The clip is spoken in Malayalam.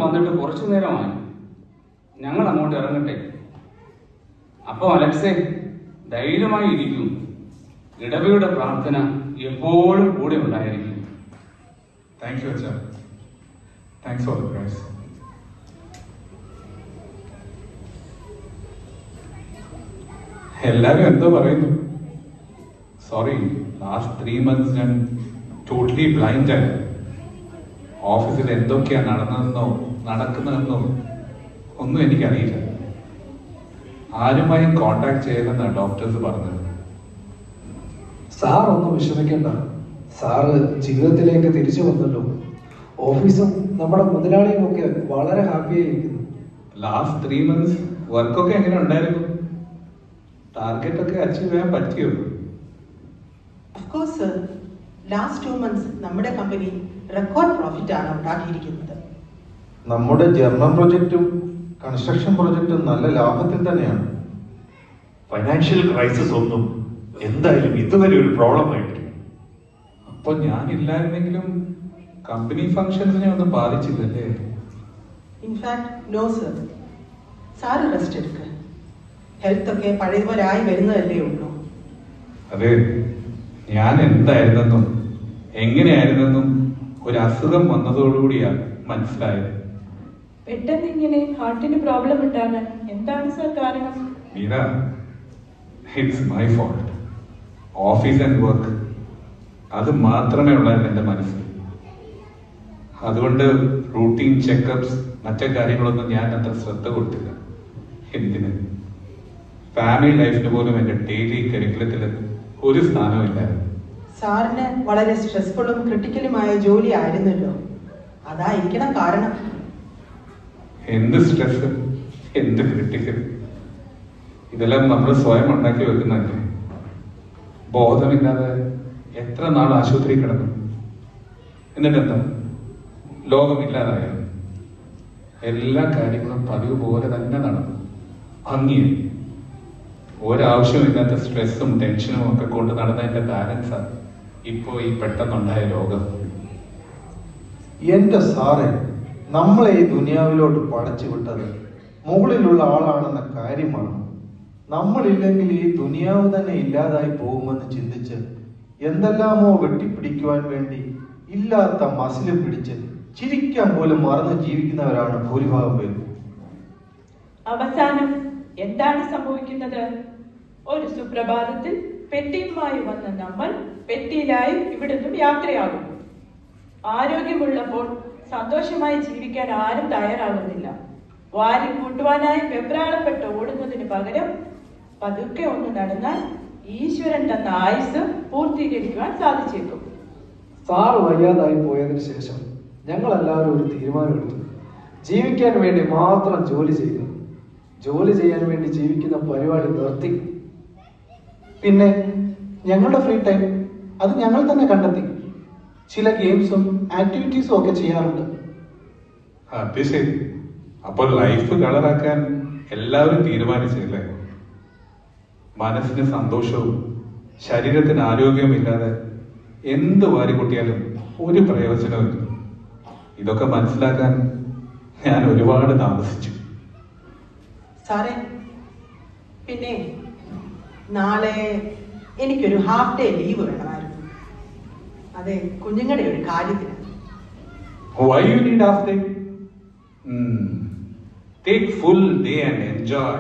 വന്നിട്ട് കുറച്ചു നേരമായി. ഞങ്ങൾ അങ്ങോട്ട് ഇറങ്ങട്ടെ? അപ്പോൾ അലക്സേ, ധൈര്യമായി ഇരിക്കും. ഇടവയുടെ പ്രാർത്ഥന എപ്പോഴും കൂടെ ഉണ്ടായിരിക്കും. താങ്ക് യു അച്ഛാ. Thanks for the prize. എല്ലാവരും എന്തോ പറയുന്നു. സോറി, ലാസ്റ്റ് 3 months ഞാൻ ടോട്ടലി ബ്ലൈൻഡ് ആയി. ഓഫീസിൽ എന്തൊക്കെയാണ് നടന്നതെന്നോ നടക്കുന്നതെന്നോ ഒന്നും എനിക്കറിയില്ല. ആരുമായും കോണ്ടാക്ട് ചെയ്യലെന്നാണ് ഡോക്ടേഴ്സ് പറഞ്ഞത്. സാർ ഒന്നും വിഷമിക്കണ്ട. സാറ് ജീവിതത്തിലേക്ക് തിരിച്ചു വന്നല്ലോ. ഓഫീസും നമ്മുടെ മുതലാളിയും ഒക്കെ വളരെ ഹാപ്പിയായിരിക്കുന്നു. ലാസ്റ്റ് 3 months വർക്കൊക്കെ എങ്ങനെ ഉണ്ടായിരുന്നു? ടാർഗറ്റ് ഒക്കെ അച്ചീവ് ചെയ്യാൻ പറ്റിയോ? Of course sir, last 2 months നമ്മുടെ കമ്പനി റെക്കോർഡ് പ്രോഫിറ്റ് ആണ് ഉണ്ടാക്കിയിരിക്കുന്നത്. നമ്മുടെ ജർമ്മൻ പ്രൊജക്റ്റും കൺസ്ട്രക്ഷൻ പ്രൊജക്റ്റും നല്ല ലാഭത്തിൽ തന്നെയാണ്. ഫൈനാൻഷ്യൽ ക്രൈസിസ് ഒന്നും എന്തായാലും ഇതുവരെ ഒരു പ്രോബ്ലം ആയിട്ടില്ല. അപ്പൊ ഞാനില്ലായിരുന്നെങ്കിലും കമ്പനി ഫങ്ഷൻസിനെ ഒന്നും ബാധിച്ചില്ലല്ലേ? In fact no sir. Sir rest എടുക്കുക. ഹെൽത്ത് ഒക്കെ പഴയതുപോലെ ആയി വരുന്നതല്ലേ ഉള്ളൂ. അതെ, ഞാൻ എന്തായിരുന്നെന്നും എങ്ങനെയായിരുന്നെന്നും ഒരു അസുഖം വന്നതോടുകൂടിയാണ് മനസ്സിലായത്. പെട്ടെന്ന് ഇങ്ങനെ ഹാർട്ടിന് പ്രോബ്ലം ഉണ്ടാകാൻ എന്താണ് സർ കാരണം? Meera, it's my fault. Office and work അത് മാത്രമേ ഉള്ളായിരുന്നു എൻ്റെ മനസ്സിൽ. അതുകൊണ്ട് റൂട്ടീൻ ചെക്കപ്സ് മറ്റു കാര്യങ്ങളൊന്നും ഞാൻ അത്ര ശ്രദ്ധ കൊടുത്തില്ല. എന്തിന്? ഫാമിലി ലൈഫിന് പോലും എൻ്റെ ഡെയിലി കരിക്കുലത്തിൽ ഒരു സ്ഥാനമില്ലായിരുന്നു. സാറിന് വളരെ സ്ട്രെസ്ഫുള്ളും ക്രിട്ടിക്കലുമായ ജോലി ആയിരുന്നല്ലോ. അതായിരിക്കണം കാരണം. എന്ത് സ്ട്രെസ്, എന്ത് ക്രിട്ടിക്കൽ, ഇതെല്ലാം നമ്മൾ സ്വയം ഉണ്ടാക്കി വെക്കുന്നതല്ലേ. ബോധമില്ലാതെ എത്ര നാൾ ആശുപത്രി കിടന്നു. എന്നിട്ടെന്താ, ലോകമില്ലാതായോ? എല്ലാ കാര്യങ്ങളും പതിവ് പോലെ തന്നെ നടന്നു, ഭംഗിയായി. ഒരാവശ്യമില്ലാത്ത സ്ട്രെസ്സും ടെൻഷനും ഒക്കെ കൊണ്ട് നടന്ന എൻ്റെ ബാലൻസാണ് ഇപ്പോൾ ഈ പെട്ടെന്നുണ്ടായ രോഗം. എന്റെ സാറേ, നമ്മളെ ഈ ദുനിയാവിലോട്ട് പടച്ചു വിട്ടത് മുകളിലുള്ള ആളാണെന്ന കാര്യമാണ്. നമ്മളില്ലെങ്കിൽ ഈ ദുനിയാവ് തന്നെ ഇല്ലാതായി പോകുമെന്ന് ചിന്തിച്ച് എന്തെല്ലാമോ വെട്ടിപ്പിടിക്കുവാൻ വേണ്ടി ഇല്ലാത്ത മസില് പിടിച്ച് ചിരിക്കാൻ പോലും മറന്ന് ജീവിക്കുന്നവരാണ് ഭൂരിഭാഗം പേരും. അവസാനം എന്താണ് സംഭവിക്കുന്നത്? ഒരു സുപ്രഭാതത്തിൽ പെട്ടിയുമായി വന്ന നമ്മൾ പെട്ടിയിലായി ഇവിടുന്നും യാത്രയാകുന്നു. ആരോഗ്യമുള്ളപ്പോൾ സന്തോഷമായി ജീവിക്കാൻ ആരും തയ്യാറാകുന്നില്ല. വാരി കൂട്ടുവാനായി വെപ്രാളപ്പെട്ട് ഓടുന്നതിന് പകരം പതുക്കെ ഒന്ന് നടന്നാൽ ഈശ്വരൻ തന്ന ആയുസ് പൂർത്തീകരിക്കുവാൻ സാധിച്ചേക്കും. സാറ് വയ്യാതായി പോയതിനു ശേഷം ഞങ്ങൾ എല്ലാവരും ഒരു തീരുമാനമെടുത്തു. ജീവിക്കാൻ വേണ്ടി മാത്രം ജോലി ചെയ്യുക, ജോലി ചെയ്യാൻ വേണ്ടി ജീവിക്കുന്ന പരിപാടി നിർത്തി. പിന്നെ ഞങ്ങളുടെ ഫ്രീ ടൈം അത് ഞങ്ങൾ തന്നെ കണ്ടെത്തി. ചില ഗെയിംസും ആക്ടിവിറ്റീസും ഒക്കെ ചെയ്യാറുണ്ട്. അത് ശരി. അപ്പോൾ ലൈഫ് കളറാക്കാൻ എല്ലാവരും തീരുമാനിച്ചില്ലേ? മനസ്സിന് സന്തോഷവും ശരീരത്തിന് ആരോഗ്യവും ഇല്ലാതെ എന്ത് വാരിക്കൂട്ടിയാലും ഒരു പ്രയോജനമില്ല. ഇതൊക്കെ മനസ്സിലാക്കാൻ ഞാൻ ഒരുപാട് താമസിച്ചു. സാറേ, പിന്നെ നാളെ എനിക്കൊരു ഹാഫ് ഡേ ലീവ് വേണമായിരുന്നു. അതെ, കുഞ്ഞുങ്ങളുടെ ഒരു കാര്യത്തിന്. Why you need half day? Take full day and enjoy.